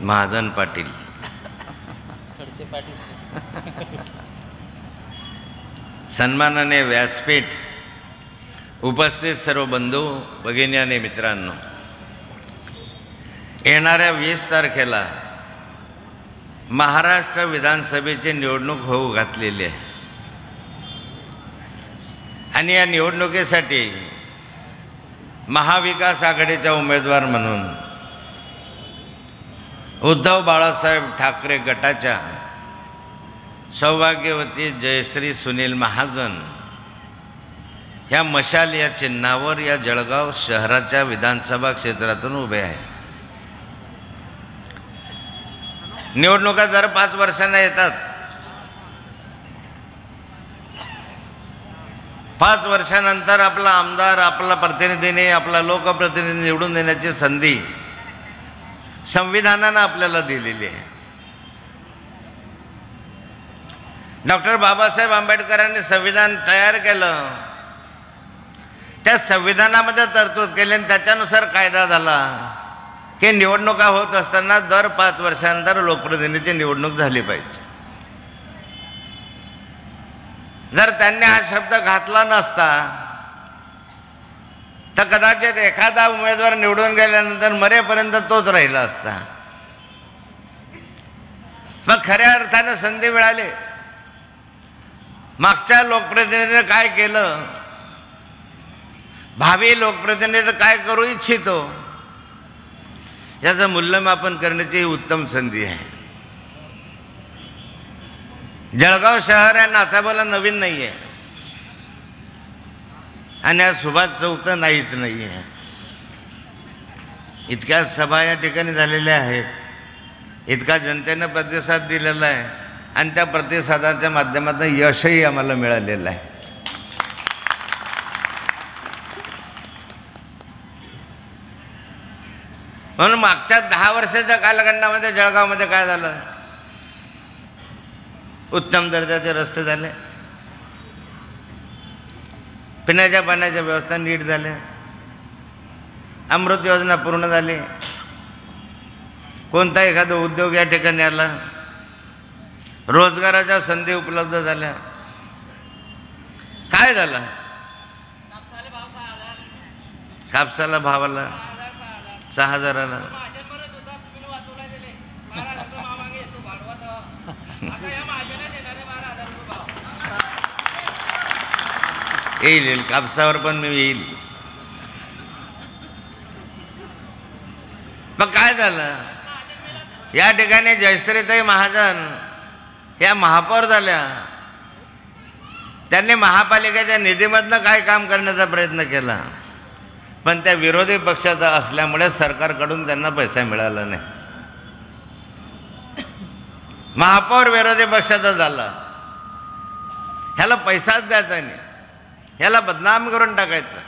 महाजन पाटील, सन्मानाने व्यासपीठ, उपस्थित सर्व बंधू भगिनी आणि मित्रांनो, येणाऱ्या 20 तारखेला महाराष्ट्र विधानसभेची निवडणूक होऊ घातलेली आहे आणि या निवडणुकीसाठी महाविकास आघाडीचा उमेदवार म्हणून उद्धव बाळासाहेब ठाकरे गटाच्या सौभाग्यवती जयश्री सुनील महाजन ह्या मशाल या चिन्हावर या जळगाव शहराच्या विधानसभा क्षेत्रातून उभे आहे. निवडणुका दर 5 वर्षांना येतात. 5 वर्षानंतर आपला आमदार, आपला प्रतिनिधीने, आपला लोकप्रतिनिधी निवडून देण्याची संधी संविधानानं आपल्याला दिलेली आहे. डॉक्टर बाबासाहेब आंबेडकरांनी संविधान तयार केलं, त्या संविधानामध्ये तरतूद केली आणि त्याच्यानुसार कायदा झाला की निवडणुका होत असताना दर 5 वर्षानंतर लोकप्रतिनिधीची निवडणूक झाली पाहिजे. जर त्यांनी हा शब्द घातला नसता तर कदाचित एखादा उमेदवार निवडून गेल्यानंतर मरेपर्यंत तोच राहिला असता. मग खऱ्या अर्थाने संधी मिळाली. मागच्या लोकप्रतिनिधीने काय केलं, भावी लोकप्रतिनिधी काय करू इच्छितो, याचं मूल्यमापन करण्याची उत्तम संधी आहे. जळगाव शहर या नाथाबाला नवीन नाही आहे आणि आज सुभाष चौक नाहीच नाही आहे. इतक्या सभा या ठिकाणी झालेल्या आहेत, इतका जनतेनं प्रतिसाद दिलेला आहे आणि त्या प्रतिसादाच्या माध्यमातून यशही आम्हाला मिळालेलं आहे. म्हणून मागच्या 10 वर्षाच्या कालखंडामध्ये जळगावमध्ये काय झालं, उत्तम दर्जाचे रस्ते झाले, पिण्याच्या पाण्याच्या व्यवस्था नीट झाल्या, अमृत योजना पूर्ण झाली, कोणता एखादा उद्योग या ठिकाणी आला, रोजगाराच्या संधी उपलब्ध झाल्या. काय झालं, कापसाला भाव आला 6,000. येईल कापसावर पण मी येईल. मग काय झालं, या ठिकाणी जयश्रीताई महाजन या महापौर झाल्या. त्यांनी महापालिकेच्या निधीमधनं काय काम करण्याचा प्रयत्न केला, पण त्या विरोधी पक्षाचा असल्यामुळे सरकारकडून त्यांना पैसा मिळाला नाही. महापौर विरोधी पक्षाचा झाला, ह्याला पैसाच द्यायचा नाही, ह्याला बदनाम करून टाकायचं.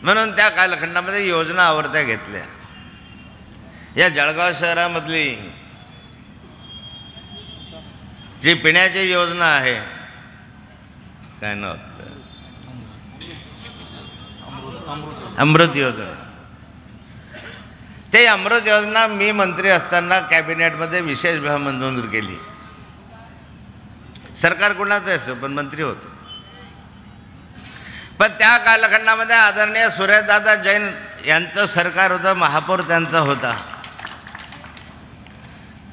म्हणून त्या कालखंडामध्ये योजना आवडत्या घेतल्या. या जळगाव शहरामधली जी पिण्याची योजना आहे, काय नाव, अमृत योजना, ते अमृत योजना मी मंत्री असताना कॅबिनेटमध्ये विशेष मंजूर केली. सरकार कुणाचं असो पण मंत्री होतो. पण त्या कालखंडामध्ये आदरणीय सूर्यदादा जैन यांचं सरकार होतं, महापौर त्यांचा होता.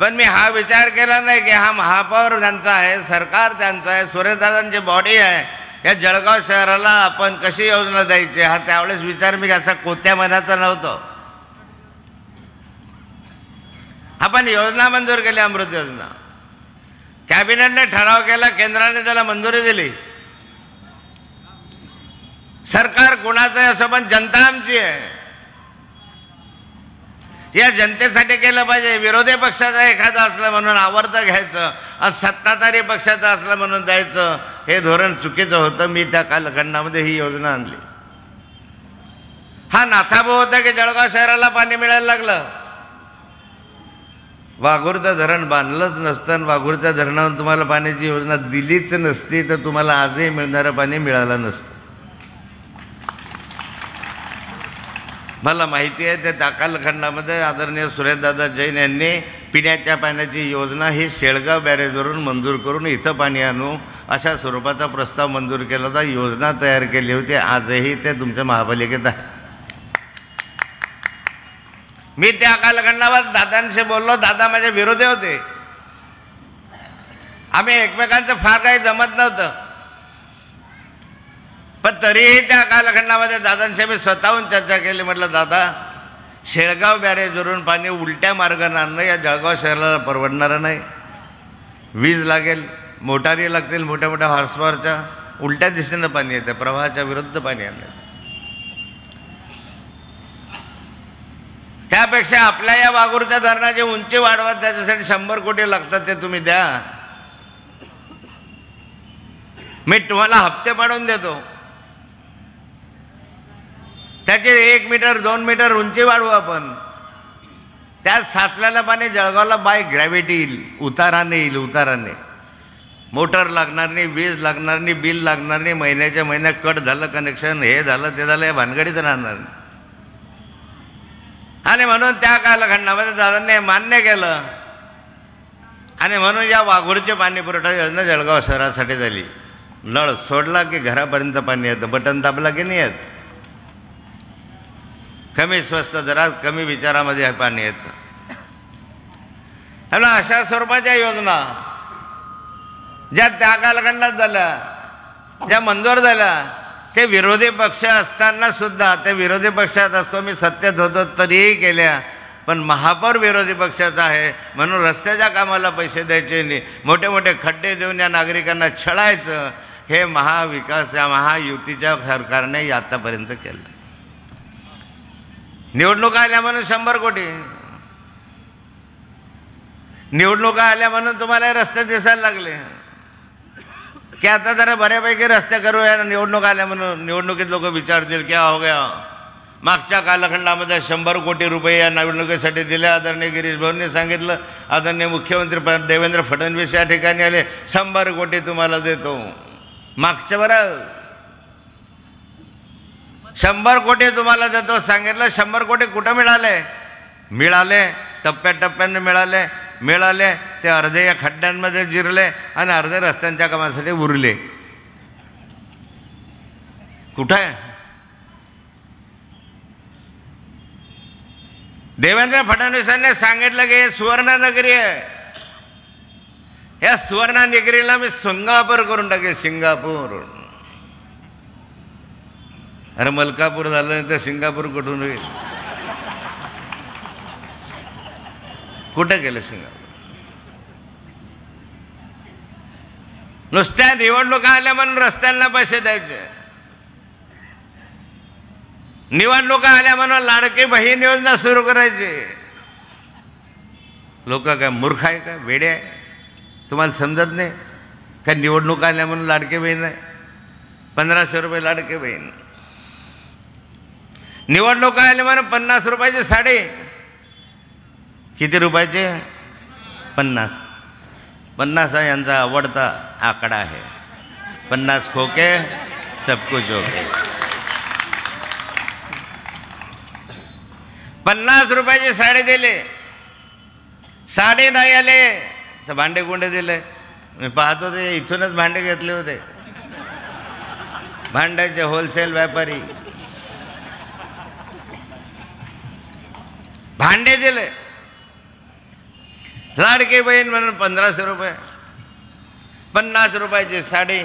पण मी हा विचार केला नाही की हा महापौर त्यांचा आहे, सरकार त्यांचा आहे, सूर्यदादांची बॉडी आहे, या जळगाव शहराला आपण कशी योजना द्यायची, हा त्यावेळेस विचार मी असा कोत्या मनाचा नव्हतो. आपण योजना मंजूर केली, अमृत योजना. कॅबिनेटने ठराव केला, केंद्राने त्याला मंजुरी दिली. सरकार कोणाचं आहे असं पण जनता आमची आहे, या जनतेसाठी केलं पाहिजे. विरोधी पक्षाचा एखादा असलं म्हणून आवडतं घ्यायचं आणि सत्ताधारी पक्षाचा असलं म्हणून द्यायचं, हे धोरण चुकीचं होतं. मी त्या कालखंडामध्ये ही योजना आणली. हा नाथाभाऊ होता की जळगाव शहराला पाणी मिळायला लागलं. वाघूरचं धरण बांधलंच नसतं आणि वाघूरच्या धरणावर तुम्हाला पाण्याची योजना दिलीच नसती तर तुम्हाला आजही मिळणारं पाणी मिळालं नसतं. मला माहिती आहे त्या कालखंडामध्ये आदरणीय सुरेशदादा जैन यांनी पिण्याच्या पाण्याची योजना ही शेळगाव बॅरेजवरून मंजूर करून इथं पाणी आणू अशा स्वरूपाचा प्रस्ताव मंजूर केला होता, योजना तयार केली होती. आजही ते तुमच्या महापालिकेत आहे. मी त्या कालखंडावर दादांशी बोललो, दादा माझे विरोधी होते. आम्ही एकमेकांचं फार काही जमत नव्हतं, पण तरीही त्या कालखंडामध्ये दादांशी मी स्वतःहून चर्चा केली. म्हटलं दादा, शेळगाव बॅरेजवरून पाणी उलट्या मार्गाने आणणं या जळगाव शहराला परवडणारं नाही. वीज लागेल, मोटारी लागतील मोठ्या मोठ्या हॉर्सपॉवरच्या, उलट्या दिशेनं पाणी येतं, प्रवाहाच्या विरुद्ध पाणी आणलं. त्यापेक्षा आपल्या या वाघूरच्या धरणाची उंची वाढवा, त्याच्यासाठी 100 कोटी लागतात, ते तुम्ही द्या. मी तुम्हाला हप्ते पाडून देतो. त्याचे 1 मीटर 2 मीटर उंची वाढवू आपण. त्यात साचलेलं पाणी जळगावला बाय ग्रॅव्हिटी येईल, उताराने येईल, उताराने. मोटर लागणार नाही, वीज लागणार नाही, बिल लागणार नाही, महिन्याच्या महिन्यात कट झालं कनेक्शन, हे झालं ते झालं, या भानगडीत राहणार नाही. आणि म्हणून त्या कालखंडामध्ये दादांनी मान्य केलं आणि म्हणून या वाघूरची पाणी पुरवठा योजना जळगाव शहरासाठी झाली. नळ सोडला की घरापर्यंत पाणी येतं, बटन दाबला की नाही येत. कमी स्वस्त दरात कमी विचारामध्ये पाणी येतं. आणि अशा स्वरूपाच्या योजना ज्या त्या कालखंडात झाल्या, ज्या मंजूर झाल्या, ते विरोधी पक्ष असताना सुद्धा, ते विरोधी पक्षात असतो, मी सत्तेत होतो तरीही केल्या. पण महापौर विरोधी पक्षाचा आहे म्हणून रस्त्याच्या कामाला पैसे द्यायचे नाही, मोठे मोठे खड्डे देऊन या नागरिकांना छळायचं, हे महाविकास या महायुतीच्या सरकारने आतापर्यंत केलं. निवडणुका आल्या म्हणून 100 कोटी, निवडणुका आल्या म्हणून तुम्हाला रस्ते दिसायला लागले की आता जरा बऱ्यापैकी रस्ते करूया. निवडणूक आल्या म्हणून निवडणुकीत लोक विचारतील क्या हो गया. मागच्या कालखंडामध्ये 100 कोटी रुपये या निवडणुकीसाठी दिले. आदरणीय गिरीश भाऊंनी सांगितलं, आदरणीय मुख्यमंत्री देवेंद्र फडणवीस या ठिकाणी आले, 100 कोटी तुम्हाला देतो. मागच्या बरं 100 कोटी तुम्हाला देतो सांगितलं. 100 कोटी कुठं मिळाले? मिळाले टप्प्याटप्प्याने मिळाले. ते अर्धे या खड्ड्यांमध्ये जिरले आणि अर्धे रस्त्यांच्या कामासाठी उरले. कुठं आहे? देवेंद्र फडणवीसांनी सांगितलं की हे सुवर्णनगरी आहे, या सुवर्णनगरीला मी सिंगापूर करून टाकेल. सिंगापूर, अरे मलकापूर झालं नाही तर सिंगापूर कुठून होईल? कुठं गेलं सिंगापूर? नुसत्या निवडणुका आल्या म्हणून रस्त्यांना पैसे द्यायचे, निवडणुका आल्या म्हणून लाडकी बहीण योजना सुरू करायची. लोक काय मूर्ख आहे का, वेडे आहे? तुम्हाला समजत नाही का? निवडणुका आल्या म्हणून लाडकी बहीण आहे, 1500 रुपये लाडकी बहीण. निवडणुका आल्या म्हणून 50 रुपयाची साडी. किती रुपयाचे? 50. 50 हा यांचा आवडता आकडा आहे. 50 खोके सब कुछ ओके. 50 रुपयाची साडी दिली, साडी नाही आले तर भांडे कुंडे दिले. मी पाहतो ते इथूनच भांडे घेतले होते, भांड्याचे होलसेल व्यापारी भांडे दिले. लाडकी बहीण म्हणून 1500 रुपये, 50 रुपयाची साडी,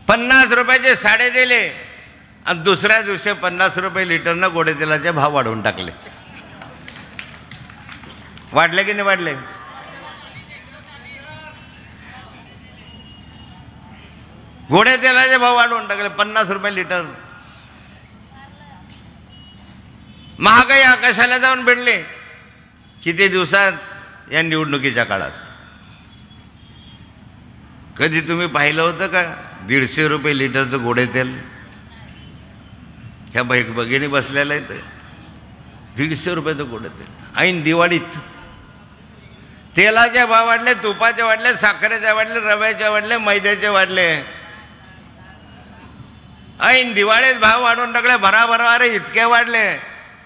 50 रुपयाची साडी दिली आणि दुसऱ्या दिवशी 50 रुपये लिटरनं गोडे तेलाचे भाव वाढवून टाकले. वाढले की नाही वाढले? गोडे तेलाचे भाव वाढवून टाकले, 50 रुपये लिटर. महागाई आकाशाला जाऊन भिडली. किती दिवसात? या निवडणुकीच्या काळात. कधी तुम्ही पाहिलं होतं का 150 रुपये लिटरचं गोडे तेल? ह्या भगिनी बसलेल्या आहेत, 150 रुपयाचं गोडे तेल ऐन दिवाळीत. तेलाचे भाव वाढले, तुपाचे वाढले, साखरेचे वाढले, रव्याचे वाढले, मैद्याचे वाढले. ऐन दिवाळीत भाव वाढून टाकले भराभरा. अरे इतके वाढले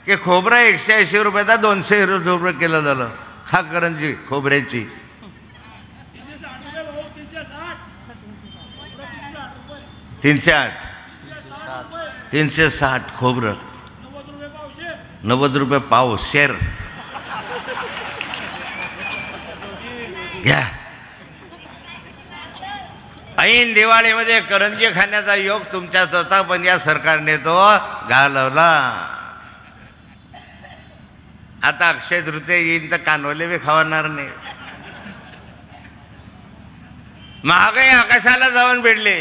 की खोबरं 180 रुपयाचा 200 रुपये किलो झालं. हा करंजी खोबऱ्याची 308 360 खोबरं 90 रुपये पाव शेर घ्या. ऐन दिवाळीमध्ये करंजी खाण्याचा योग तुमच्या स्वतः पण या सरकारने तो घालवला. आता अक्षय तृतीया येईल तर कानोले बी खावणार नाही. महागाई आकाशाला जाऊन भिडली.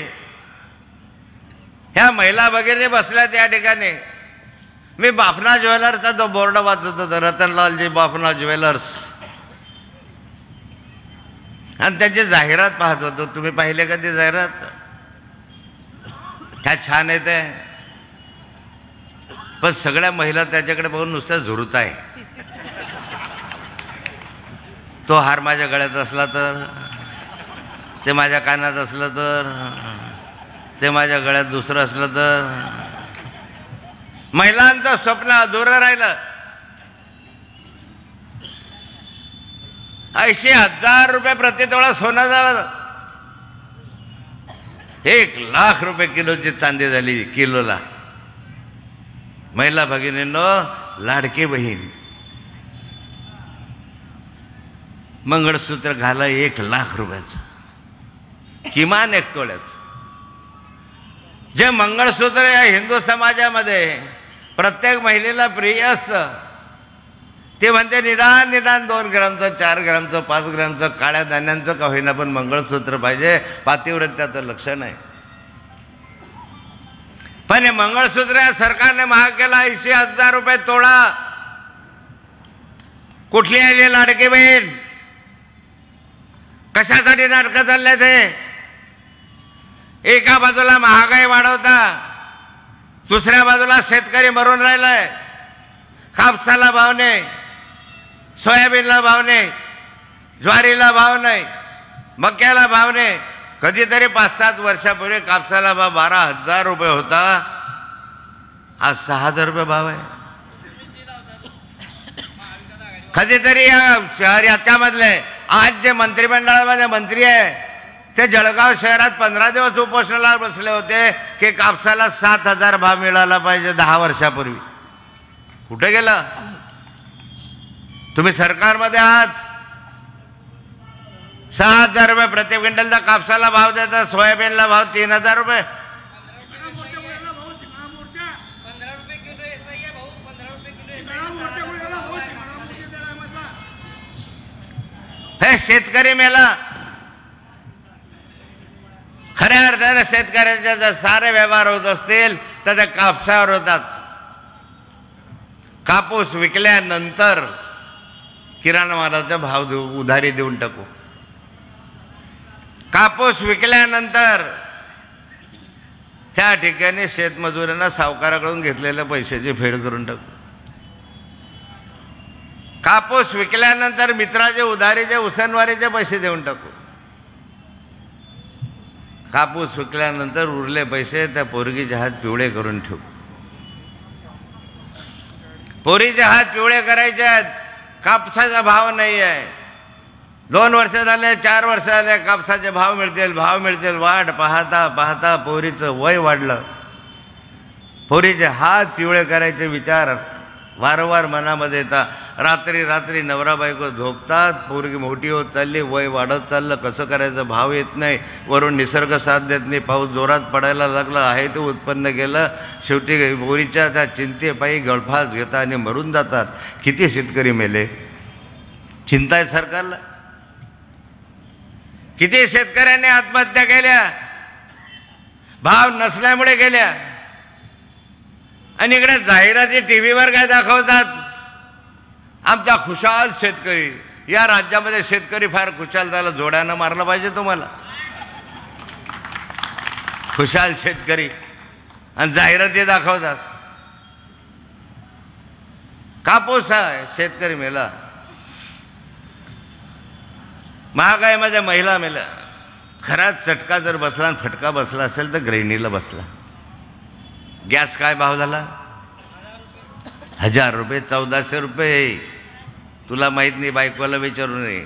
ह्या महिला वगैरे बसल्या त्या ठिकाणी. मी बाफना ज्वेलर्सचा जो बोर्ड वाचत होतो, रतनलालजी बाफना ज्वेलर्स, आणि त्यांची जाहिरात पाहत होतो. तुम्ही पाहिले का ती जाहिरात? काय छान आहे ते. पण सगळ्या महिला त्याच्याकडे बघून नुसत्या झुरत आहे. तो हार माझ्या गळ्यात असला तर, ते माझ्या कानात असलं तर, ते माझ्या गळ्यात दुसरं असलं तर. महिलांचं स्वप्न अधुरं राहिलं. 80,000 रुपये प्रतितोळा सोनं झालं. 1,00,000 रुपये किलोची चांदी झाली किलोला. महिला भगिनींनो, लाडकी बहीण मंगळसूत्र घाला 1,00,000 रुपयाचं, किमान 1 तोळ्याचं. जे मंगळसूत्र या हिंदू समाजामध्ये प्रत्येक महिलेला प्रिय असतं, ते म्हणते निदान 2 ग्रामचं, 4 ग्रामचं, 5 ग्रामचं, काळ्या धान्यांचं का होईना पण मंगळसूत्र पाहिजे. पातिव्रत्याचं लक्षण आहे. पण हे मंगळसूत्र या सरकारने महाग केला 80,000 रुपये तोळा. कुठली आहे लाडकी बहीण? कशासाठी नाटकं चालले ते? एका बाजूला महागाई वाढवता, दुसऱ्या बाजूला शेतकरी मरून राहिलाय. कापसाला भाव नाही, सोयाबीनला भाव नाही, ज्वारीला भाव नाही, मक्याला भाव नाही. कधीतरी 5-7 वर्षापूर्वी कापसाला भाव 12,000 रुपये होता. आज 6,000 रुपये भाव आहे. कधीतरी या शहर याच्यामधले आज जे मंत्रिमंडळामध्ये मंत्री आहे ते जळगाव शहरात 15 दिवस उपोषणाला बसले होते की कापसाला 7,000 भाव मिळाला पाहिजे 10 वर्षापूर्वी. कुठे गेला? तुम्ही सरकारमध्ये आहात. 6,000 रुपये प्रति क्विंटलचा कापसाला भाव देतात, सोयाबीनला भाव 3,000 रुपये. हे शेतकरी मेला. खऱ्या अर्थाने शेतकऱ्याचे जर सारे व्यवहार होत असतील तर ते कापसावर होतात. कापूस विकल्यानंतर किराणा मालाचा भाव देऊ, उधारी देऊन टाकू. कापूस विकल्यानंतर त्या ठिकाणी शेतमजुरांना सावकाराकडून घेतलेल्या पैशाची फेड करून टाकू. कापूस विकल्यानंतर मित्राचे उधारीचे उसनवारीचे पैसे देऊन टाकू. कापूस विकल्यानंतर उरले पैसे त्या पोरगीचे हात पिवळे करून ठेवू. पोरीचे हात पिवळे करायचे आहेत. कापसाचा भाव नाही आहे. 2 वर्ष झाले, 4 वर्ष झाले, कापसाचे भाव मिळतील. वाट पाहता पाहता पोरीचं वय वाढलं. पोरीचे हात पिवळे करायचे विचार वारंवार मनामध्ये येतात. रात्री नवरा बायको झोपतात. पोरगी मोठी होत चालली, वय वाढत चाललं. कसं करायचं? भाव येत नाही. वरून निसर्ग साथ देत नाही. पाऊस जोरात पडायला लागला. आहे ते उत्पन्न गेलं. शेवटी पोरीच्या त्या चिंतेपायी गळफास घेतात आणि मरून जातात. किती शेतकरी मेले? चिंता आहे सरकारला? किती शेतकऱ्यांनी आत्महत्या केल्या? भाव नसल्यामुळे केल्या. आणि इकडे जाहिराती टीव्हीवर काय दाखवतात? आमचा खुशाल शेतकरी. या राज्यामध्ये शेतकरी फार खुशाल झाला. जोड्यानं मारलं पाहिजे तुम्हाला. खुशाल शेतकरी आणि जाहिराती दाखवतात. कापूस आहे, शेतकरी मेला. महागाईमध्ये महिला मेल्या. खराच चटका जर बसला आणि फटका बसला असेल तर गृहिणीला बसला. गॅस काय भाव झाला? 1000 रुपये, 1400 रुपये. तुला माहित नाही, बायकोला विचारू नये.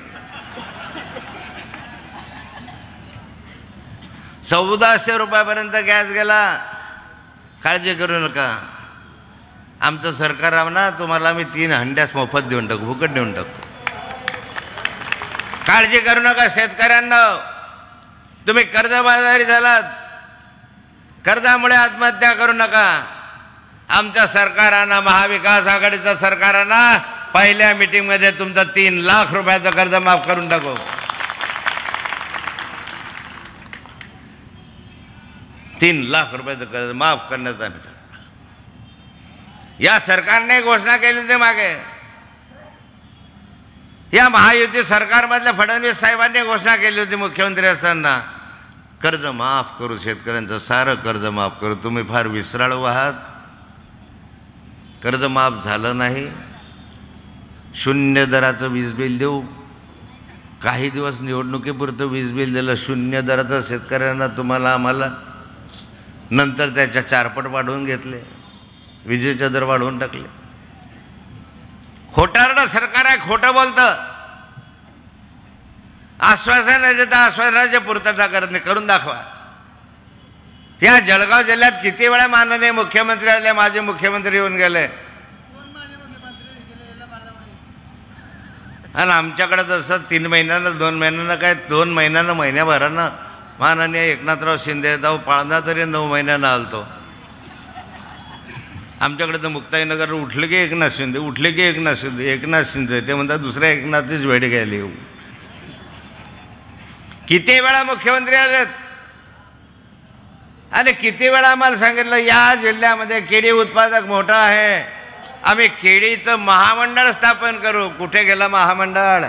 1400 रुपयापर्यंत गॅस गेला. काळजी करू नका, आमचं सरकार राव ना, तुम्हाला आम्ही 3 हंड्यास मोफत देऊन टाकू, फुकट देऊन टाकू. काळजी करू नका शेतकऱ्यांना. तुम्ही कर्जबाजारी झालात, कर्जामुळे आत्महत्या करू नका. आमच्या सरकारानं, महाविकास आघाडीचं सरकारानं पहिल्या मीटिंगमध्ये तुमचं 3 लाख रुपयाचं कर्ज माफ करून टाकू. 3 लाख रुपयाचं कर्ज माफ करण्याचा या सरकारने घोषणा केली होती मागे. या महायुती सरकारमधल्या फडणवीस साहेबांनी घोषणा केली होती मुख्यमंत्री असताना, कर्ज माफ करू, शेतकऱ्यांचं सारं कर्ज माफ करू. तुम्ही फार विसराळू आहात. कर्ज माफ झालं नाही. 0 दराचं वीज बिल देऊ. काही दिवस निवडणुकीपुरतं वीज बिल दिलं 0 दराचं शेतकऱ्यांना, तुम्हाला आम्हाला. नंतर त्याच्या 4 पट वाढवून घेतले, विजेचे दर वाढवून टाकले. खोटारडं सरकार आहे, खोटं बोलतं. आश्वासन देता आश्वासनाची पूर्तता करत नाही. करून दाखवा. या जळगाव जिल्ह्यात किती वेळा माननीय मुख्यमंत्री आले, माजी मुख्यमंत्री येऊन गेले, आणि आमच्याकडे जसं 3 महिन्यानं 2 महिन्यानं काय 2 महिन्यानं महिन्याभरानं माननीय एकनाथराव शिंदे जाऊ पाळणा तरी 9 महिन्यानं आलतो. आमच्याकडे तर मुक्ताईनगर उठले की एकनाथ शिंदे, उठले की एकनाथ शिंदे, एकनाथ शिंदे. ते म्हणतात दुसऱ्या एकनाथचीच वेळ घ्यायला येऊ. किती वेळा मुख्यमंत्री आलेत आणि किती वेळा आम्हाला सांगितलं या जिल्ह्यामध्ये केळी उत्पादक मोठा आहे, आम्ही केळीचं महामंडळ स्थापन करू. कुठे गेलं महामंडळ?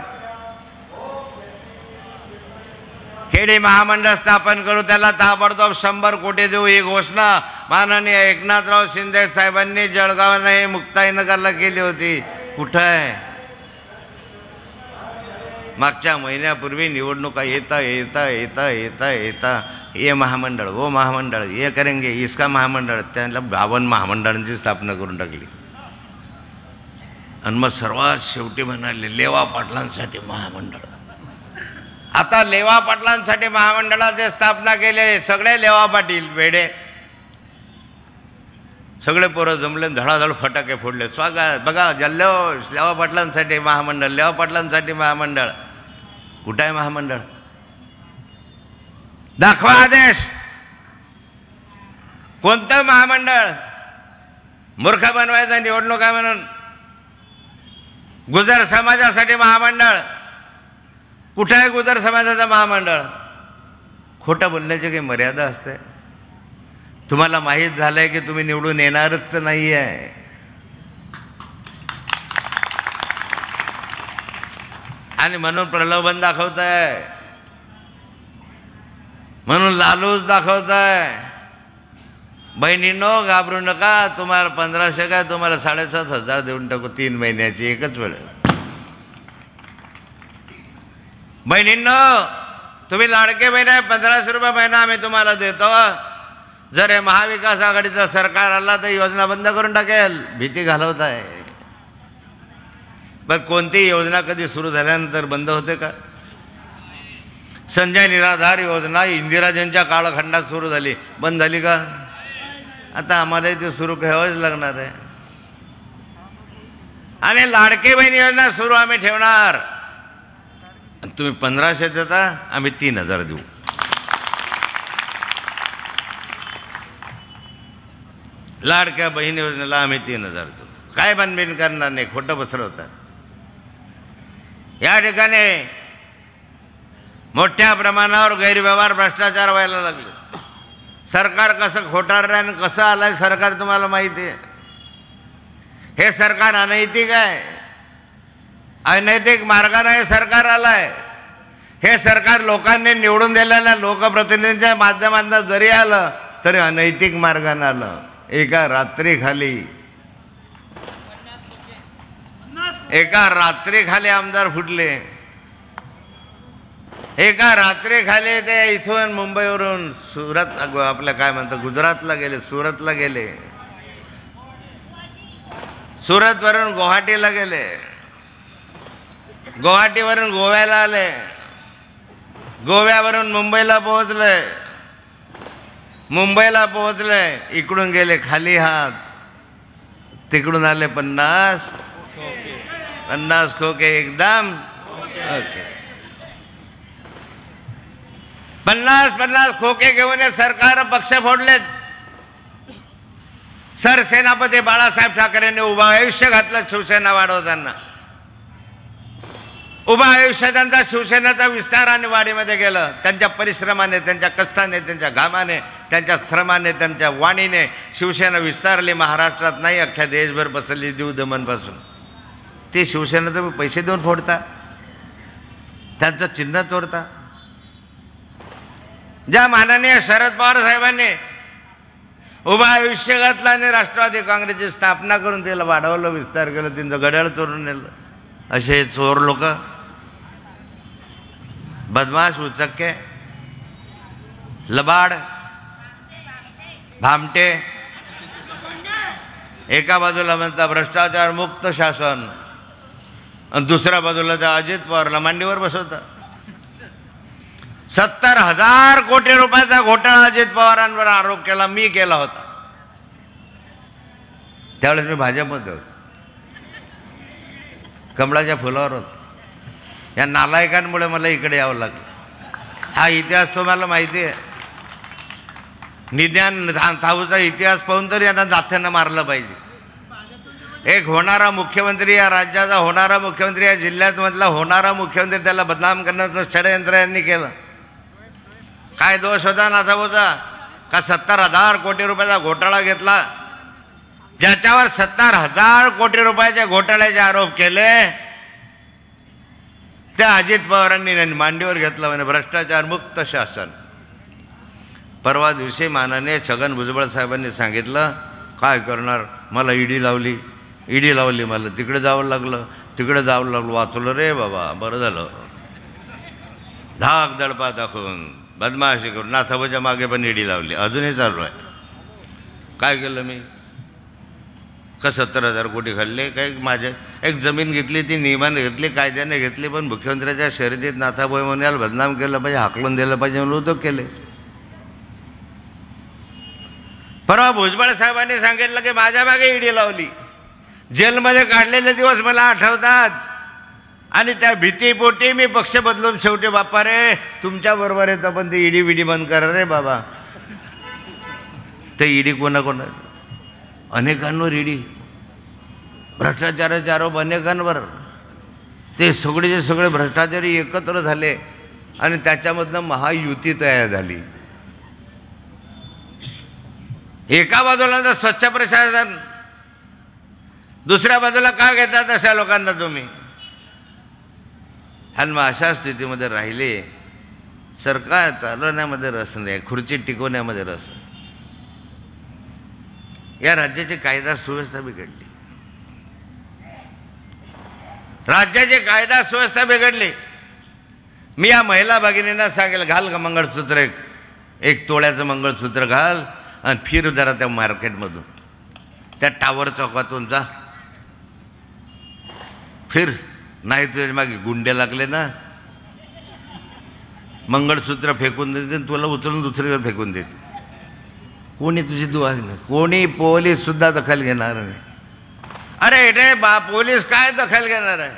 केळी महामंडळ स्थापन करू, त्याला ताबडतोब 100 कोटी देऊ. ही घोषणा माननीय एकनाथराव शिंदे साहेबांनी जळगाव नाही मुक्ताईनगरला केली होती. कुठं आहे? मागच्या महिन्यापूर्वी निवडणुका येता येता येता येता येता ये महामंडळ, वो महामंडळ, ये करेंगे, इसका महामंडळ. त्यांना 52 महामंडळांची स्थापना करून टाकली. आणि मग सर्वात शेवटी म्हणाले लेवा पाटलांसाठी महामंडळ. आता लेवा पाटलांसाठी महामंडळाची स्थापना केले. सगळे लेवा पाटील वेडे, सगळे पोरं जमले, धडाधड फटाके फोडले. स्वागत बघा, जल्लोष, लेवा पाटलांसाठी महामंडळ, लेवा पाटलांसाठी महामंडळ. कुठं आहे महामंडळ? दाखवा आदेश. कोणतं महामंडळ? मूर्ख बनवायचा निवडणूक आहे म्हणून. गुजर समाजासाठी महामंडळ. कुठे आहे गुजर समाजाचं महामंडळ? खोटं बोलण्याची काही मर्यादा असते? तुम्हाला माहीत झालंय की तुम्ही निवडून येणारच नाही आहे. आणि म्हणून प्रलोभन दाखवताय, म्हणून लालूच दाखवताय. बहिणींनो घाबरू नका. तुम्हाला 1500 काय, तुम्हाला 7,500 देऊन टाकू 3 महिन्याची एकच वेळ. बहिणींनो तुम्ही लाडके बहीण आहे, 1500 रुपये महिना आम्ही तुम्हाला देतो. जर हे महाविकास आघाडीचं सरकार आला तर योजना बंद करून टाकेल. भीती घालवताय. पण कोणती योजना कधी सुरू झाल्यानंतर बंद होते का? संजय निराधार योजना इंदिराजींच्या कालखंडात सुरू झाली, बंद झाली का? आता आम्हाला ते सुरू करावंच लागणार आहे. आणि लाडकी बहीण योजना सुरू आम्ही ठेवणार. तुम्ही 1500 देता, आम्ही 3000 देऊ. लाडक्या बहीण योजनेला आम्ही 3000 देऊ. काय बनबिन करणार नाही, खोटं पसरवतात. या ठिकाणी मोठ्या प्रमाणावर गैरव्यवहार, भ्रष्टाचार व्हायला लागले. सरकार कसं खोटारलं आणि कसं आलंय सरकार तुम्हाला माहिती आहे. हे सरकार अनैतिक आहे, अनैतिक मार्गाने हे सरकार आलंय. हे सरकार लोकांनी निवडून दिलेल्या लोकप्रतिनिधींच्या माध्यमातून जरी आलं तरी अनैतिक मार्गाने आलं. एका रात्रीखाली आमदार फुटले. एका रात्री खाली ते इथून मुंबईवरून सुरत आपल्या काय म्हणतात गुजरातला गेले, सुरतला गेले, सुरतवरून गुवाहाटीला गेले, गुवाहाटीवरून गोव्याला आले, गोव्यावरून मुंबईला पोहोचले, मुंबईला पोहोचले, इकडून गेले खाली हात, तिकडून आले 50 खोके एकदम ओके. 50 खोके घेऊन सरकार पक्ष फोडलेत. सरसेनापती बाळासाहेब ठाकरेंनी उभं आयुष्य घातलं शिवसेना वाढवताना. उभं आयुष्य त्यांचा शिवसेनेचा विस्तार आणि वाढीमध्ये गेलं. त्यांच्या परिश्रमाने, त्यांच्या कष्टाने, त्यांच्या घामाने, त्यांच्या श्रमाने, त्यांच्या वाणीने शिवसेना विस्तारली. महाराष्ट्रात नाही अख्ख्या देशभर पसरली दीव दमनपासून. ते शिवसेना तुम्ही पैसे देऊन फोडता, त्यांचं चिन्ह तोडता. ज्या माननीय शरद पवार साहेबांनी उभं आयुष्य घातलं आणि राष्ट्रवादी काँग्रेसची स्थापना करून त्याला वाढवलं, विस्तार केलं, त्यांचं घड्याळ चोरून नेलं. असे चोर लोक, बदमाश, उचक्के, लबाड, भामटे, एका बाजूला म्हणता भ्रष्टाचार मुक्त शासन आणि दुसऱ्या बाजूला त्या अजित पवारला मांडीवर बसवता. 70,000 कोटी रुपयाचा घोटाळा अजित पवारांवर आरोप केला, मी केला होता. त्यावेळेस मी भाजपमध्ये होतो, कमळाच्या फुलावर होतो. या नालायकांमुळे मला इकडे यावं लागलं. हा इतिहास तुम्हाला माहिती आहे. निदान साऊचा इतिहास पाहून तरी यांना जात्यांना मारलं पाहिजे. एक होणारा मुख्यमंत्री, या राज्याचा होणारा मुख्यमंत्री, या जिल्ह्यात मधला होणारा मुख्यमंत्री, त्याला बदनाम करण्याचं षडयंत्र यांनी केलं. काय दोष होता नाथाभाऊचा? का 70,000 कोटी रुपयाचा घोटाळा घेतला. ज्याच्यावर 70,000 कोटी रुपयाच्या घोटाळ्याचे आरोप केले त्या अजित पवारांनी मांडीवर घेतलं म्हणे भ्रष्टाचार मुक्त शासन. परवा दिवशी माननीय छगन भुजबळ साहेबांनी सांगितलं, काय करणार, मला ईडी लावली, मला तिकडे जावं लागलं. वाचलं रे बाबा, बरं झालं. धाक दडपा दाखवून बदमाशी करून नाथाभाऊच्या मागे पण ईडी लावली, अजूनही चालू आहे. काय केलं मी? का 70,000 कोटी खाल्ले? काय माझे एक जमीन घेतली, ती नियमाने घेतली, कायद्याने घेतली, पण मुख्यमंत्र्याच्या शर्यतीत नाथाभाऊ म्हणून याला बदनाम केलं पाहिजे, हाकलून दिलं पाहिजे म्हणून उद्योग केले. परवा भुजबळ साहेबांनी सांगितलं की माझ्या मागे ईडी लावली. जेलमध्ये काढलेले दिवस मला आठवतात आणि त्या भीतीपोटी मी पक्ष बदलून शेवटी बाप्पा रे तुमच्या बरोबर येतं, पण ते ईडी विडी बंद करा रे बाबा. ते ईडी कोणा अनेकांवर ईडी, भ्रष्टाचाराचे आरोप अनेकांवर. ते सगळेचे सगळे भ्रष्टाचारी एकत्र झाले आणि त्याच्यामधनं महायुती तयार झाली. एका बाजूला तर स्वच्छ प्रशासन, दुसऱ्या बाजूला का घेतात अशा लोकांना तुम्ही? आणि मग अशा स्थितीमध्ये राहिले. सरकार चालवण्यामध्ये रस नाही, खुर्ची टिकवण्यामध्ये रस. या राज्याची कायदा सुव्यवस्था बिघडली. राज्याची कायदा सुव्यवस्था बिघडली. मी या महिला भगिनींना सांगेल, घाल का मंगळसूत्र, एक तोळ्याचं मंगळसूत्र घाल आणि फिर जरा त्या मार्केटमधून, त्या टावर चौकातून जा, फिर. नाही तुझ्या मागे गुंडे लागले ना, मंगळसूत्र फेकून देते, तुला उचलून दुसरीकडे फेकून देते. कोणी तुझी दुआ नाही, कोणी पोलीस सुद्धा दखल घेणार नाही. अरे रे पोलीस काय दखल घेणार आहे?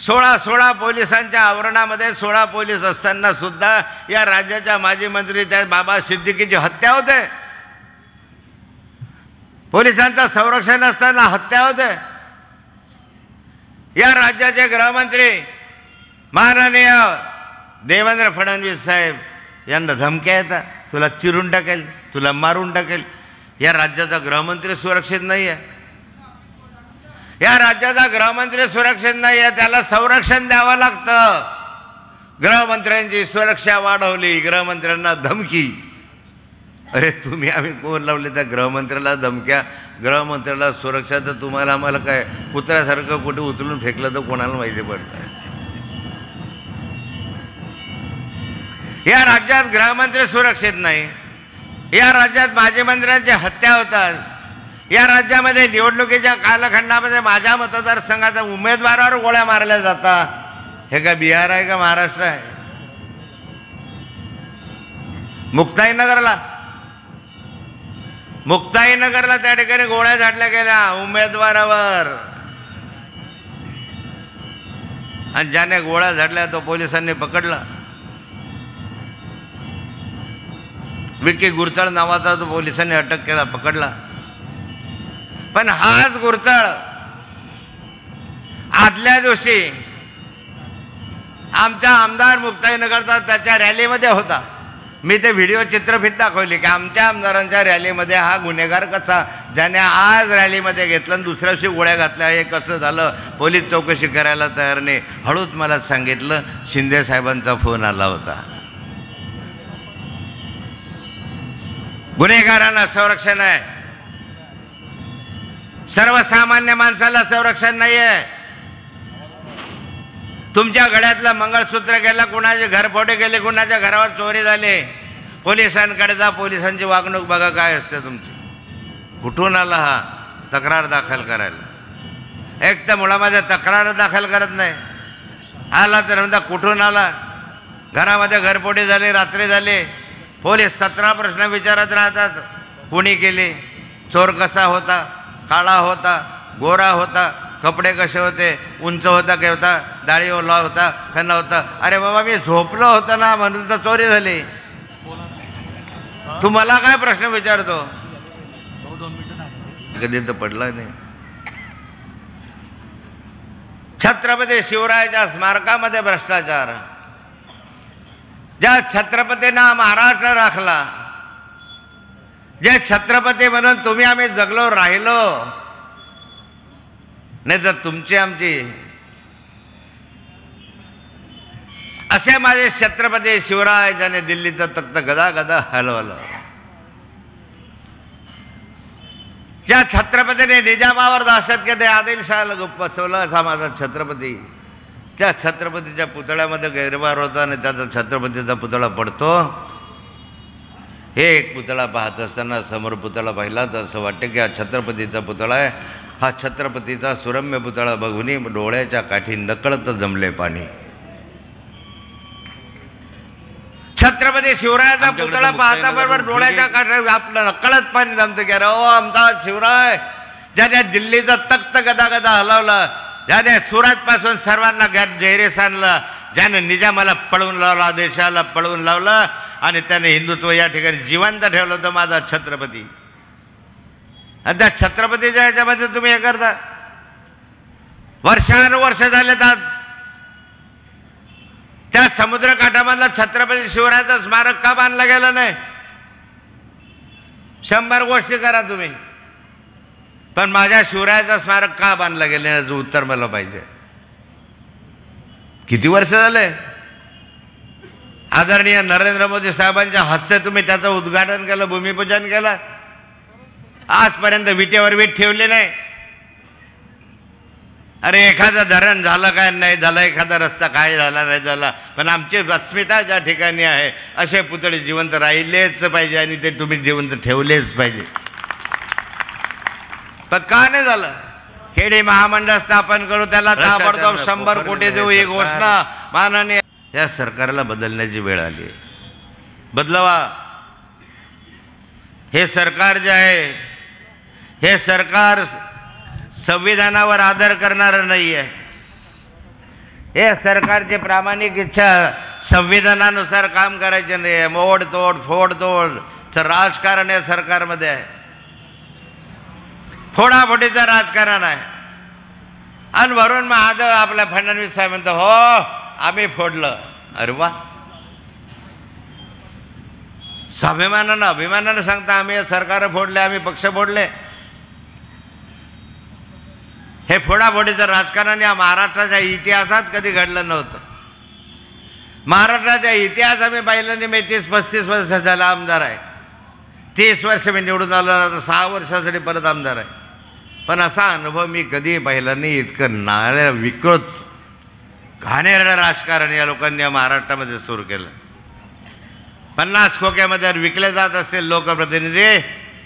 16 पोलिसांच्या आवरणामध्ये 16 पोलीस असताना सुद्धा या राज्याच्या माजी मंत्री त्या बाबा सिद्दीकीची हत्या होते. पोलिसांचं संरक्षण असताना हत्या होते. या राज्याचे गृहमंत्री माननीय देवेंद्र फडणवीस साहेब यांना धमक्या येतात, तुला चिरून टाकेल, तुला मारून टाकेल. या राज्याचा गृहमंत्री सुरक्षित नाही आहे. या राज्याचा गृहमंत्री सुरक्षित नाही आहे, त्याला संरक्षण द्यावं लागतं. गृहमंत्र्यांची सुरक्षा वाढवली, गृहमंत्र्यांना धमकी. अरे तुम्ही आम्ही कोण लावले त्या गृहमंत्र्याला धमक्या? गृहमंत्र्याला सुरक्षा तर तुम्हाला आम्हाला काय कुत्र्यासारखं कुठे उचलून फेकलं तर कोणाला माहिती पडतं. या राज्यात गृहमंत्री सुरक्षित नाही, या राज्यात माजी मंत्र्यांची हत्या होतात, या राज्यामध्ये निवडणुकीच्या कालखंडामध्ये माझ्या मतदारसंघाच्या उमेदवारावर गोळ्या मारल्या जातात. हे का बिहार आहे का महाराष्ट्र आहे? मुक्ताईनगरला त्या ठिकाणी गोळ्या झाडल्या गेल्या उमेदवारावर, आणि ज्याने गोळ्या झाडल्या तो पोलिसांनी पकडला. विकी गुरतळ नावाचा तो पोलिसांनी अटक केला, पकडला. पण हाच गुरतळ आदल्या दिवशी आमच्या आमदार मुक्ताईनगरचा त्याच्या रॅलीमध्ये होता. मी ते व्हिडिओ चित्रफित दाखवली की आमच्या आमदारांच्या रॅलीमध्ये हा गुन्हेगार कसा, ज्याने आज रॅलीमध्ये घेतलं आणि दुसऱ्या दिवशी गोळ्या घातल्या, हे कसं झालं? पोलीस चौकशी करायला तयार नाही. हळूच मला सांगितलं शिंदे साहेबांचा फोन आला होता. गुन्हेगारांना संरक्षण आहे, सर्वसामान्य माणसाला संरक्षण नाही आहे. तुमच्या गळ्यातलं मंगळसूत्र गेलं, कुणाचे घरफोडे गेले, कुणाच्या घरावर चोरी झाले, पोलिसांकडे जा, पोलिसांची वागणूक बघा काय असते तुमची. कुठून आला हा तक्रार दाखल करायला? एक तर मुळामध्ये तक्रार दाखल करत नाही, आला तर म्हणता कुठून आला. घरामध्ये घरफोडी झाली, रात्री झाले, पोलीस 17 प्रश्न विचारत राहतात. कुणी केले, चोर कसा होता, काळा होता, गोरा होता, कपडे कसे होते, उंच होता की होता, दाढी ओला होता, खंदा होता. अरे बाबा मी झोपलो होतो ना म्हणून तर चोरी झाली. तू मला काय प्रश्न विचारतो? कधी तर पडला नाही. छत्रपती शिवरायाच्या स्मारकामध्ये भ्रष्टाचार, ज्या छत्रपतींना महाराष्ट्र राखला, जे छत्रपती म्हणून तुम्ही आम्ही जगलो राहिलो, नाही तर तुमची आमची. असे माझे छत्रपती शिवराय ज्याने दिल्लीचं तख्त गदा गदा हलवलं, ज्या छत्रपतीने निजामावर दाशत केले, आदिलशाहाला बसवलं, असा माझा छत्रपती. त्या छत्रपतीच्या पुतळ्यामध्ये गैरवार होता आणि त्याचा छत्रपतीचा पुतळा पडतो. हे एक पुतळा पाहत असताना समोर पुतळा पाहिला तर असं वाटतं की हा छत्रपतीचा पुतळा आहे. हा छत्रपतीचा सुरम्य पुतळा बघून डोळ्याच्या काठी नकळत जमले पाणी. छत्रपती शिवरायाचा पुतळा पाहता बरोबर डोळ्याच्या काठी आपलं नकळत पाणी जमतं की अरे ओ आमचा शिवराय, ज्याने दिल्लीचा तख्त गदा गदा हलवला, ज्याने सुरतपासून सर्वांना जैरेस आणलं, ज्याने निजामाला पळवून लावला, देशाला पळवून लावलं आणि त्याने हिंदुत्व या ठिकाणी जिवंत ठेवलं होतं, माझा छत्रपती. आणि त्या छत्रपतीच्या ह्याच्यामध्ये तुम्ही हे करता. वर्षानुवर्ष झाले तर त्या समुद्रकाठामधला छत्रपती शिवरायाचं स्मारक का बांधलं गेलं नाही? 100 गोष्टी करा तुम्ही, पण माझ्या शिवरायाचं स्मारक का बांधलं गेलं याचं उत्तर मला पाहिजे. किती वर्ष झाले? आदरणीय नरेंद्र मोदी साहेबांच्या हस्ते तुम्ही त्याचं उद्घाटन केलं, भूमिपूजन केलं. आजपर्यंत विटेवर वीट ठेवली नाही. अरे एखादं धरण झालं काय नाही झालं, एखादा रस्ता काय झाला नाही झाला, पण आमची अस्मिता ज्या ठिकाणी आहे असे पुतळे जिवंत राहिलेच पाहिजे आणि ते तुम्ही जिवंत ठेवलेच पाहिजे. पण का नाही झालं? खेडी महामंडळ स्थापन करू, त्याला ताबडतोब 100 कोटी देऊ, ही घोषणा माननीय या सरकारला बदलण्याची वेळ आली. बदलावा. हे सरकार जे आहे, हे सरकार संविधानावर आदर करणारं नाही आहे. हे सरकारची प्रामाणिक इच्छा संविधानानुसार काम करायचे नाही आहे. मोडतोड फोडतोड राजकारण या सरकारमध्ये आहे. फोडाफोडीचं राजकारण आहे. आणि वरून मग आज आपल्या फडणवीस साहेब म्हणतो हो आम्ही फोडलं. अरे वा, स्वाभिमानानं अभिमानानं सांगता आम्ही सरकार फोडले, आम्ही पक्ष फोडले. हे फोडाफोडीचं राजकारण या महाराष्ट्राच्या इतिहासात कधी घडलं नव्हतं. महाराष्ट्राच्या इतिहास आम्ही पाहिलं नाही. मी 30-35 वर्ष झाला आमदार आहे. 30 वर्ष मी निवडून आलो, 6 वर्षासाठी परत आमदार आहे. पण असा अनुभव मी कधी पाहिला नाही. इतकं नाळ्या विकृत घाणेरडं राजकारण या लोकांनी महाराष्ट्रामध्ये सुरू केलं. 50 खोक्यामध्ये जर विकले जात असतील लोकप्रतिनिधी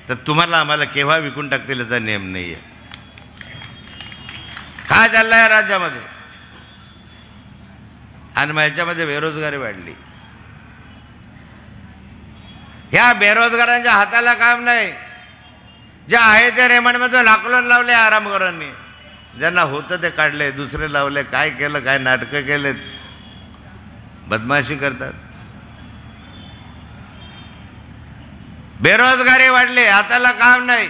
तर तुम्हाला आम्हाला केव्हा विकून टाकतील याचा नियम नाही आहे. काय चाललंय राज्यामध्ये? आणि मग याच्यामध्ये बेरोजगारी वाढली. ह्या बेरोजगारांच्या हाताला काम नाही. जे आहे ते रेमंडमध्ये लाकलून लावले आरामखोरांनी. ज्यांना होतं ते काढले, दुसरे लावले. काय केलं? काय नाटकं केलेत, बदमाशी करतात. बेरोजगारी वाढली, हाताला काम नाही.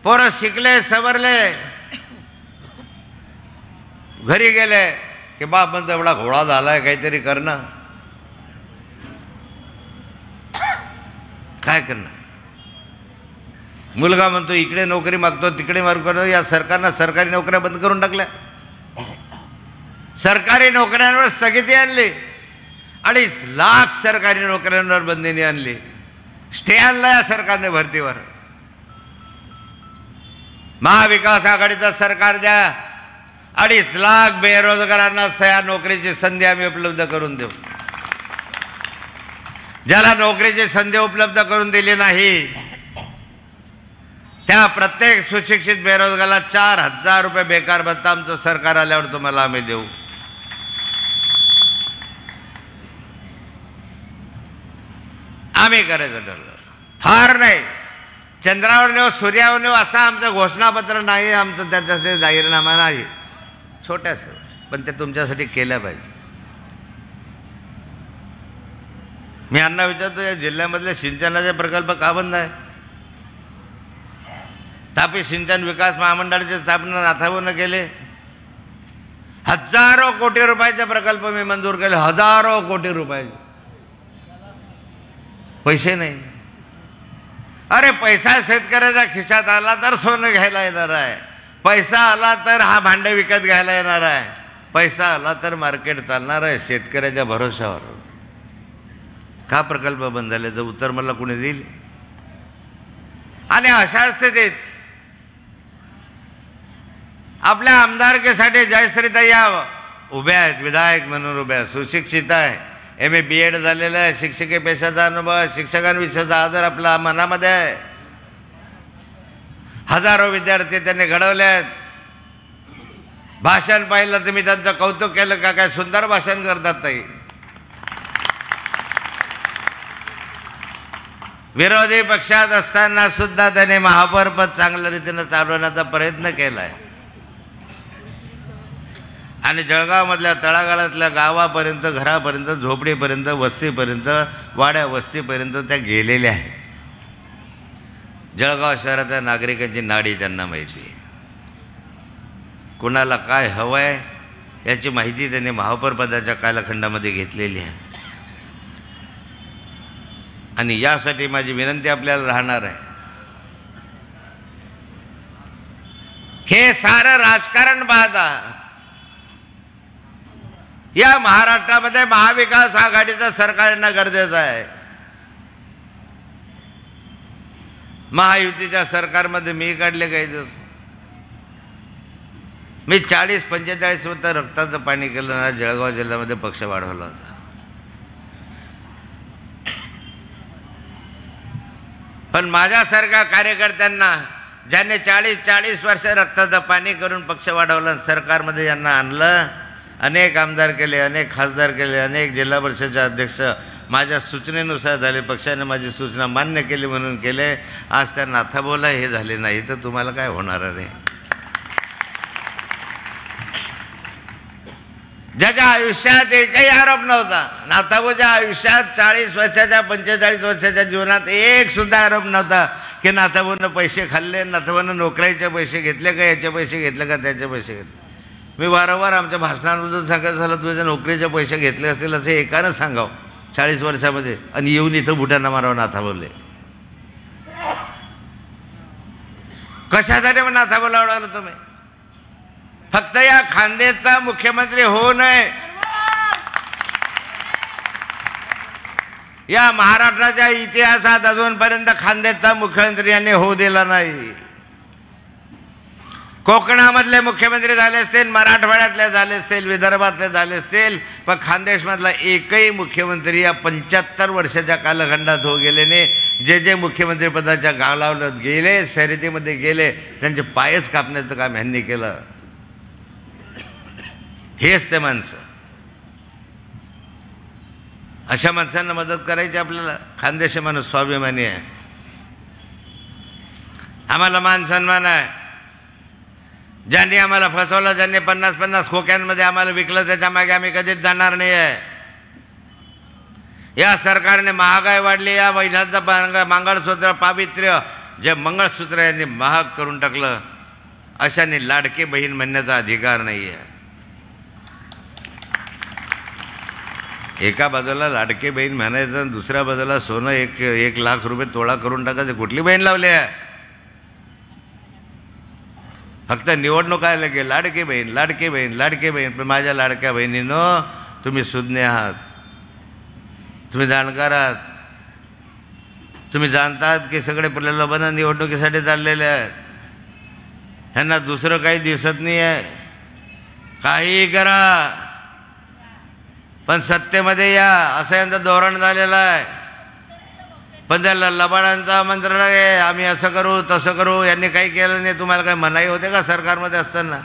पोरं शिकले सवरले, घरी गेले की बाप म्हणतो एवढा घोडा झालाय, काहीतरी करणं. काय करणार? मुलगा म्हणतो इकडे नोकरी मागतो, तिकडे मागतो. या सरकारनं सरकारी नोकऱ्या बंद करून टाकल्या. सरकारी नोकऱ्यांवर स्थगिती आणली. 2.5 लाख सरकारी नोकऱ्यांवर बंदिनी आणली. स्टे आणला या सरकारने भरतीवर. महाविकास आघाडीचं सरकार द्या, 2.5 लाख बेरोजगारांना या नोकरीची संधी आम्ही उपलब्ध करून देऊ. ज्याला नोकरीची संधी उपलब्ध करून दिली नाही त्या प्रत्येक सुशिक्षित बेरोजगाराला 4,000 रुपये बेकार भत्ता आमचं सरकार आल्यावर तुम्हाला आम्ही देऊ. आम्ही करायचं ठरलं. फार नाही, चंद्रावर नेऊ सूर्यावर नेऊ असं आमचं घोषणापत्र नाही, आमचं त्याच्यासाठी जाहीरनामा नाही. छोट्यासं पण ते तुमच्यासाठी केलं पाहिजे. मी यांना विचारतो या जिल्ह्यामधले सिंचनाचे प्रकल्प का बंद आहे? तापी सिंचन विकास महामंडळाची स्थापना नाथाभाऊनं केले. हजारो कोटी रुपयाचे प्रकल्प मी मंजूर केले. हजारो कोटी रुपयाचे. पैसे नाही. अरे पैसा शेतकऱ्याच्या खिशात आला तर सोनं घ्यायला येणार आहे. पैसा आला तर हा भांडे विकत घ्यायला येणार आहे. पैसा आला तर मार्केट चालणार आहे. शेतकऱ्याच्या भरोशावर का प्रकल्प बंद झाले? जर उत्तर मला कोणी देईल? आणि अशा स्थितीत आपल्या आमदारकीसाठी जयश्रीताई उभ्या आहेत, विधायक म्हणून उभ्या, सुशिक्षित आहे, MA BEd झालेलं आहे, शिक्षकी पेशाचा अनुभव आहे, शिक्षकांविषयीचा आदर आपल्या मनामध्ये आहे. हजारो विद्यार्थी त्यांनी घडवले आहेत. भाषण पाहिलं तर मी त्यांचं कौतुक केलं का काय सुंदर भाषण करतात ताई. विरोधी पक्षात असताना सुद्धा त्याने महापौरपद चांगल्या रीतीने चालवण्याचा प्रयत्न केलाय. आणि जळगावमधल्या तळागाळातल्या गावापर्यंत, घरापर्यंत, झोपडीपर्यंत, वस्तीपर्यंत, वाड्या वस्तीपर्यंत त्या गेलेल्या आहेत. जळगाव शहराच्या नागरिकांची नाडी त्यांना माहिती आहे. कुणाला काय हवंय याची माहिती त्यांनी महापौरपदाच्या कालखंडामध्ये घेतलेली आहे. आणि यासाठी माझी विनंती आपल्याला राहणार आहे, हे सारं राजकारण पाहता या महाराष्ट्रामध्ये महाविकास आघाडीचं सरकार येणं गरजेचं आहे. महायुतीच्या सरकारमध्ये मी काढले काही दिवस. मी 40-45 वर्ष रक्ताचं पाणी केलं ना. जळगाव जिल्ह्यामध्ये पक्ष वाढवला होता. पण माझ्यासारख्या कार्यकर्त्यांना ज्यांनी 40 वर्ष रक्ताचं पाणी करून पक्ष वाढवला, सरकारमध्ये यांना आणलं, अनेक आमदार केले, अनेक खासदार केले, अनेक जिल्हा परिषदेचे अध्यक्ष माझ्या सूचनेनुसार झाले. पक्षाने माझी सूचना मान्य केली म्हणून केले. आज त्या नाथाभाऊला हे झाले नाही तर तुम्हाला काय होणार आहे? ज्याच्या आयुष्यात एकही आरोप नव्हता, नाथाभाऊच्या आयुष्यात 40 वर्षाच्या 45 वर्षाच्या जीवनात एक सुद्धा आरोप नव्हता की नाथाभाऊनं पैसे खाल्ले, नाथाभाऊनं नोकरीचे पैसे घेतले का, याचे पैसे घेतले का, त्याचे पैसे घेतले. मी वारंवार आमच्या भाषणांमधून सांगायचं झालं तुझ्या नोकरीचे पैसे घेतले असतील असं एकानं सांगावं 40 वर्षामध्ये, आणि येऊन इथं बुटांना मारावं नाथाभाऊले. कशासाठी मग नाथाभाऊला आवडालं तुम्ही? फक्त या खानदेशचा मुख्यमंत्री होऊ नये, या महाराष्ट्राच्या इतिहासात अजूनपर्यंत खानदेशचा मुख्यमंत्री यांनी होऊ दिला नाही. कोकणामधले मुख्यमंत्री झाले असतील, मराठवाड्यातले झाले असतील, विदर्भातले झाले असतील, पण खानदेशमधला एकही मुख्यमंत्री या 75 वर्षाच्या कालखंडात हो गेले नाही. जे जे मुख्यमंत्री पदाच्या गालावत गेले, शर्यतीमध्ये गेले, त्यांचे पायच कापण्याचं काम ह्यांनी केलं. हेच ते माणसं. अशा माणसांना मदत करायची आपल्याला. खानदेशी माणूस स्वाभिमानी आहे, आम्हाला मान सन्मान आहे. ज्यांनी आम्हाला फसवलं, ज्यांनी 50-50 खोक्यांमध्ये आम्हाला विकलं, त्याच्या मागे आम्ही कधीच जाणार नाही आहे. या सरकारने महागाई वाढली, या महिन्याचं मंगळसूत्र पावित्र्य, जे मंगळसूत्र यांनी महाग करून टाकलं, अशाने लाडकी बहीण म्हणण्याचा अधिकार नाही आहे. एका बाजूला लाडकी बहीण म्हणायचं आणि दुसऱ्या बाजूला सोनं 1 लाख रुपये तोळा करून टाकायचं. कुठली बहीण लावली आहे? फक्त निवडणूक आल्या की लाडकी बहीण, लाडकी बहीण, लाडकी बहीण. पण माझ्या लाडक्या बहिणीनो, तुम्ही सुज्ञ आहात, तुम्ही जाणकार आहात, तुम्ही जाणतात की सगळे प्रलोभन निवडणुकीसाठी चाललेले आहेत. ह्यांना दुसरं काही दिसत नाही आहे. काही करा पण सत्तेमध्ये या, असं यांचं धोरण झालेलं आहे. पण त्याला लबाडांचा मंत्र आहे, आम्ही असं करू तसं करू. यांनी काही केलं नाही. तुम्हाला काही मनाई होते का सरकारमध्ये असताना?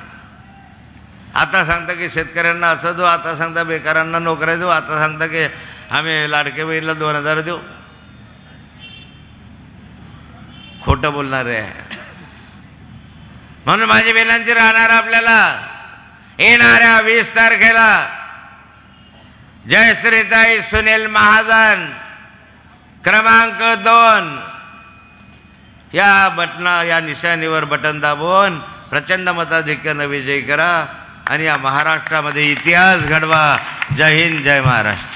आता सांगता की शेतकऱ्यांना असं देऊ, आता सांगता बेकारांना नोकऱ्या देऊ, आता सांगता की आम्ही लाडके बहिणीला 2000 देऊ. खोटं बोलणारे आहे. म्हणून माझी विनंती राहणार आपल्याला, येणाऱ्या 20 तारखेला जयश्रीताई सुनील महाजन क्रमांक 2 या निशाणीवर बटन दाबून प्रचंड मताधिक्याने विजयी करा आणि या महाराष्ट्रामध्ये इतिहास घडवा. जय हिंद, जय महाराष्ट्र.